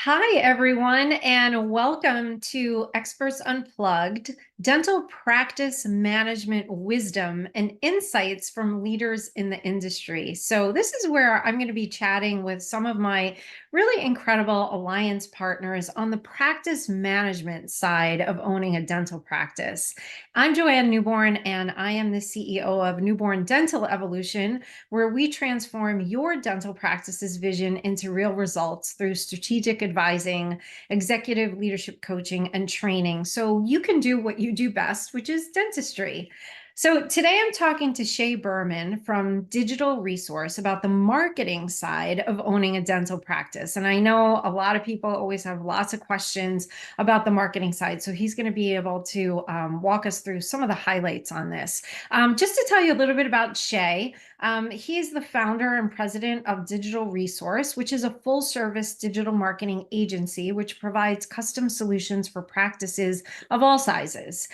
Hi, everyone, and welcome to Experts Unplugged, dental practice management wisdom and insights from leaders in the industry. So, this is where I'm going to be chatting with some of my really incredible alliance partners on the practice management side of owning a dental practice. I'm Joanne Newborn, and I am the CEO of Newborn Dental Evolution, where we transform your dental practice's vision into real results through strategic advising, executive leadership coaching, and training so you can do what you do best, which is dentistry. So today I'm talking to Shay Berman from Digital Resource about the marketing side of owning a dental practice. And I know a lot of people always have lots of questions about the marketing side. So he's going to be able to walk us through some of the highlights on this. Just to tell you a little bit about Shay, he is the founder and president of Digital Resource, which is a full service digital marketing agency which provides custom solutions for practices of all sizes.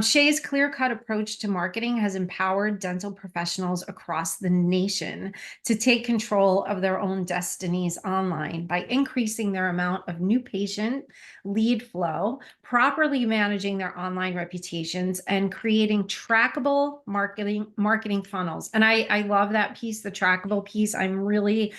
Shay's clear cut approach to marketing has empowered dental professionals across the nation to take control of their own destinies online by increasing their amount of new patient lead flow, properly managing their online reputations, and creating trackable marketing funnels. And I love that piece, the trackable piece. I'm really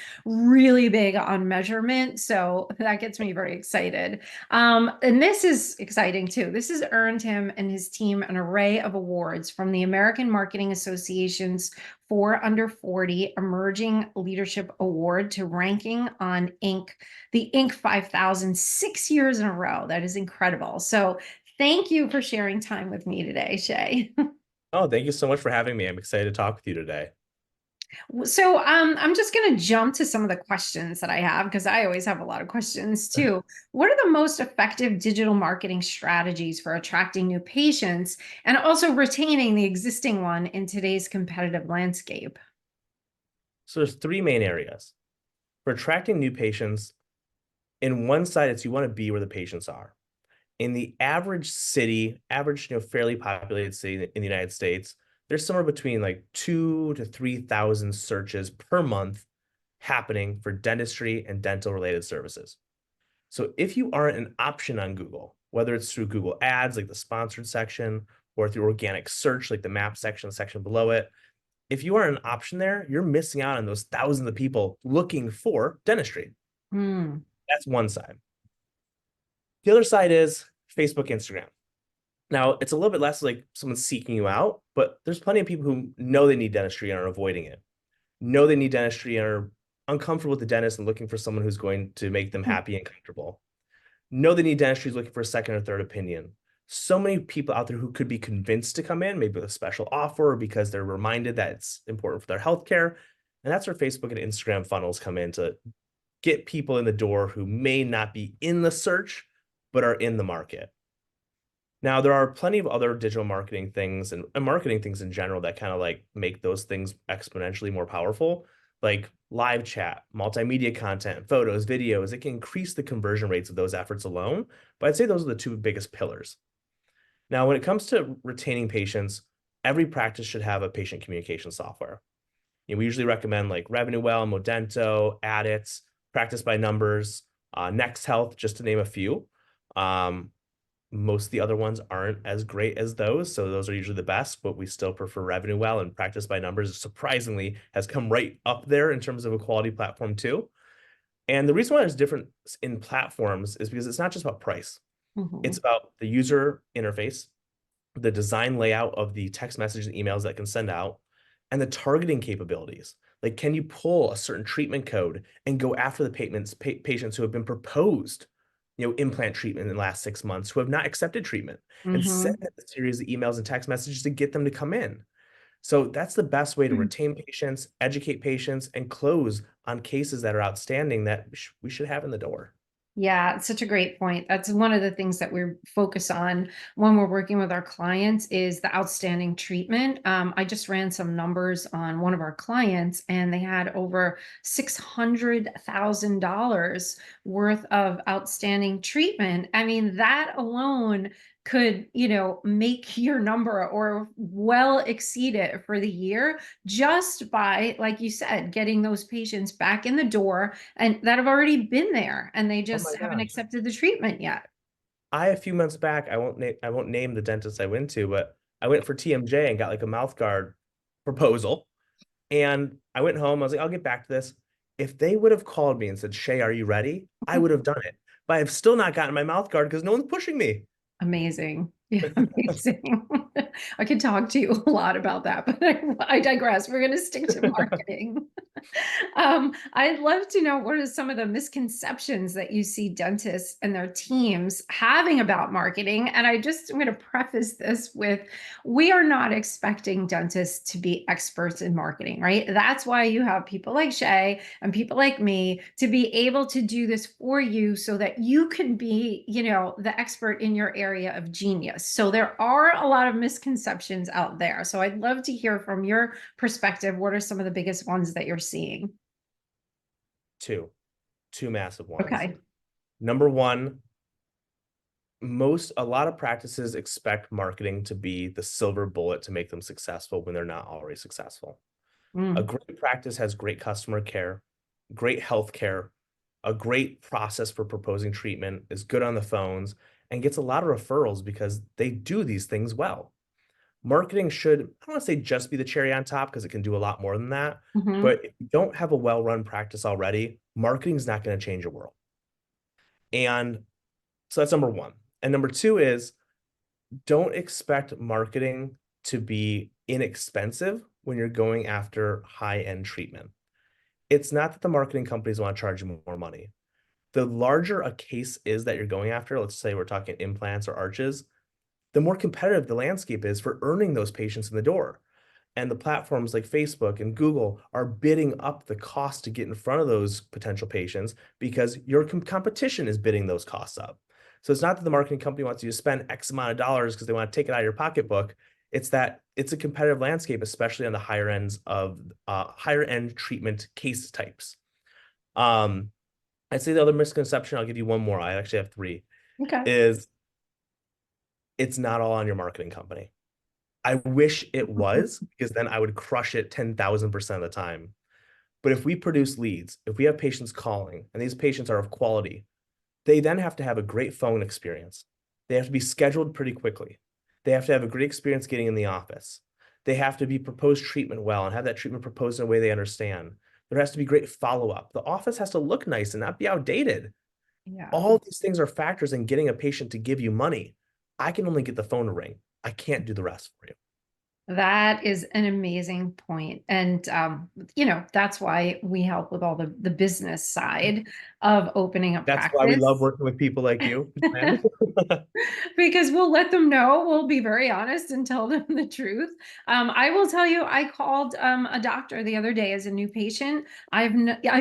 big on measurement, so that gets me very excited. And this is exciting too. This has earned him and his team an array of awards from the American Marketing Association's for Under 40 Emerging Leadership Award to ranking on the Inc. 5000 6 years in a row. That is incredible. So thank you for sharing time with me today, Shay. Oh, thank you so much for having me. I'm excited to talk with you today. So I'm just going to jump to some of the questions that I have because I always have a lot of questions too. What are the most effective digital marketing strategies for attracting new patients and also retaining the existing one in today's competitive landscape? So there's three main areas. For attracting new patients, in one side, it's you want to be where the patients are. In the average city, fairly populated city in the United States, there's somewhere between like 2 to 3,000 searches per month happening for dentistry and dental related services. So if you aren't an option on Google, whether it's through Google Ads, like the sponsored section, or through organic search, like the map section, the section below it, if you aren't an option there, you're missing out on those thousands of people looking for dentistry. Hmm. That's one side. The other side is Facebook, Instagram. Now, it's a little bit less like someone seeking you out, but there's plenty of people who know they need dentistry and are avoiding it, know they need dentistry and are uncomfortable with the dentist and looking for someone who's going to make them happy and comfortable. Know they need dentistry is looking for a second or third opinion. So many people out there who could be convinced to come in, maybe with a special offer or because they're reminded that it's important for their healthcare. And that's where Facebook and Instagram funnels come in to get people in the door who may not be in the search, but are in the market. Now, there are plenty of other digital marketing things and marketing things in general that kind of like make those things exponentially more powerful, like live chat, multimedia content, photos, videos. It can increase the conversion rates of those efforts alone. But I'd say those are the two biggest pillars. Now, when it comes to retaining patients, every practice should have a patient communication software. We usually recommend like RevenueWell, Modento, Addits, Practice by Numbers, Next Health, just to name a few. Most of the other ones aren't as great as those, so those are usually the best, but we still prefer RevenueWell, and Practice by Numbers surprisingly has come right up there in terms of a quality platform too. And the reason why there's difference in platforms is because it's not just about price. It's Mhm. about the user interface, the design layout of the text messages and emails that can send out, and the targeting capabilities. Like, can you pull a certain treatment code and go after the patients who have been proposed, implant treatment in the last 6 months who have not accepted treatment and send Mhm. them a series of emails and text messages to get them to come in. So that's the best way to retain patients, educate patients, and close on cases that are outstanding that we should have in the door. Yeah, it's such a great point. That's one of the things that we focus on when we're working with our clients is the outstanding treatment. I just ran some numbers on one of our clients, and they had over $600,000 worth of outstanding treatment. I mean, that alone could, make your number or well exceed it for the year just by, like you said, getting those patients back in the door and that have already been there and they Oh my just haven't gosh. accepted the treatment yet. A few months back, I won't name the dentist I went to, but I went for TMJ and got like a mouth guard proposal. And I went home. I was like, I'll get back to this. If they would have called me and said, Shay, are you ready? I would have done it. But I've still not gotten my mouth guard because no one's pushing me. Amazing. Yeah, amazing. I could talk to you a lot about that, but I digress. We're going to stick to marketing. I'd love to know what are some of the misconceptions that you see dentists and their teams having about marketing. And I'm going to preface this with we are not expecting dentists to be experts in marketing, right? That's why you have people like Shay and people like me to be able to do this for you so that you can be, the expert in your area of genius. So there are a lot of misconceptions out there. So I'd love to hear from your perspective. What are some of the biggest ones that you're seeing? Two massive ones. Okay. Number one, a lot of practices expect marketing to be the silver bullet to make them successful when they're not already successful. A Mm. great practice has great customer care, great health care, a great process for proposing treatment, is good on the phones, and gets a lot of referrals because they do these things well. Marketing should, I don't want to say just be the cherry on top because it can do a lot more than that. Mhm. But if you don't have a well-run practice already, marketing is not going to change your world. And so that's number one. And number two is don't expect marketing to be inexpensive when you're going after high-end treatment. It's not that the marketing companies want to charge you more money. The larger a case is that you're going after, let's say we're talking implants or arches, the more competitive the landscape is for earning those patients in the door. And the platforms like Facebook and Google are bidding up the cost to get in front of those potential patients because your competition is bidding those costs up. So it's not that the marketing company wants you to spend X amount of dollars because they want to take it out of your pocketbook. It's that it's a competitive landscape, especially on the higher end treatment case types. Um, I'd say the other misconception, I'll give you one more. I actually have three, Okay. is it's not all on your marketing company. I wish it was because then I would crush it 10,000% of the time. But if we produce leads, if we have patients calling and these patients are of quality, they then have to have a great phone experience. They have to be scheduled pretty quickly. They have to have a great experience getting in the office. They have to be proposed treatment well and have that treatment proposed in a way they understand. There has to be great follow-up. The office has to look nice and not be outdated. Yeah. All these things are factors in getting a patient to give you money. I can only get the phone to ring. I can't do the rest for you. That is an amazing point. And, that's why we help with all the business side of opening a That's why we love practice. working with people like you. Because we'll let them know. We'll be very honest and tell them the truth. I will tell you, I called a doctor the other day as a new patient. I've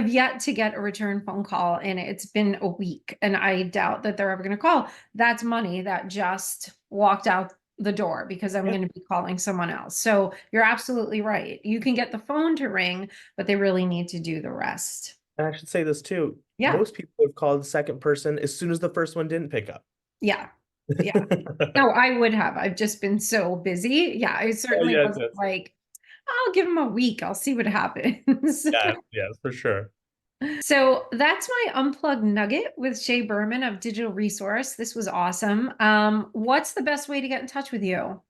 yet to get a return phone call, and it's been a week, and I doubt that they're ever going to call. That's money that just walked out the door because I'm Yeah. going to be calling someone else. So you're absolutely right. You can get the phone to ring, but they really need to do the rest. And I should say this too. Yeah. Most people have called the second person as soon as the first one didn't pick up. Yeah. Yeah. No, I would have. I've just been so busy. Yeah, I Oh, certainly yes, wasn't yes. like, I'll give him a week. I'll see what happens. Yes, yes, for sure. So that's my unplugged nugget with Shay Berman of Digital Resource. This was awesome. What's the best way to get in touch with you?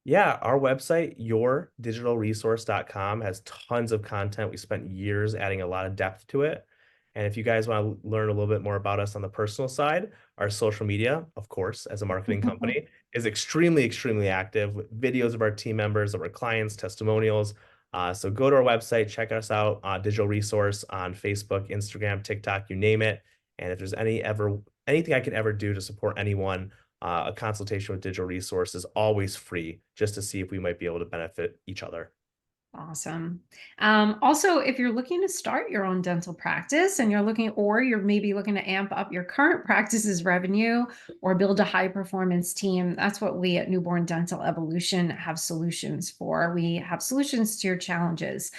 Yeah, our website, yourdigitalresource.com, has tons of content. We spent years adding a lot of depth to it. And if you guys want to learn a little bit more about us on the personal side, our social media, of course, as a marketing company, is extremely, extremely active with videos of our team members, of our clients, testimonials. So go to our website, check us out, Digital Resource on Facebook, Instagram, TikTok, you name it. And if there's anything I can ever do to support anyone, a consultation with Digital Resource is always free just to see if we might be able to benefit each other. Awesome. Also, if you're looking to start your own dental practice and you're maybe looking to amp up your current practice's revenue or build a high performance team, that's what we at Newborn Dental Evolution have solutions for. We have solutions to your challenges.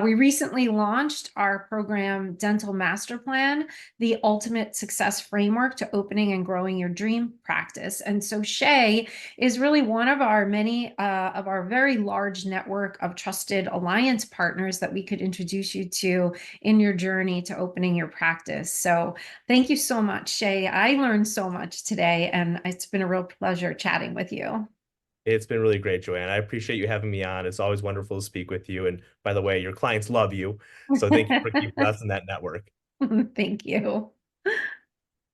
We recently launched our program, Dental Master Plan, the ultimate success framework to opening and growing your dream practice. And so Shay is really one of our of our very large network of trusted alliance partners that we could introduce you to in your journey to opening your practice. So thank you so much, Shay. I learned so much today, and it's been a real pleasure chatting with you. It's been really great, Joanne. I appreciate you having me on. It's always wonderful to speak with you. And by the way, your clients love you. So thank you for keeping us in that network. Thank you.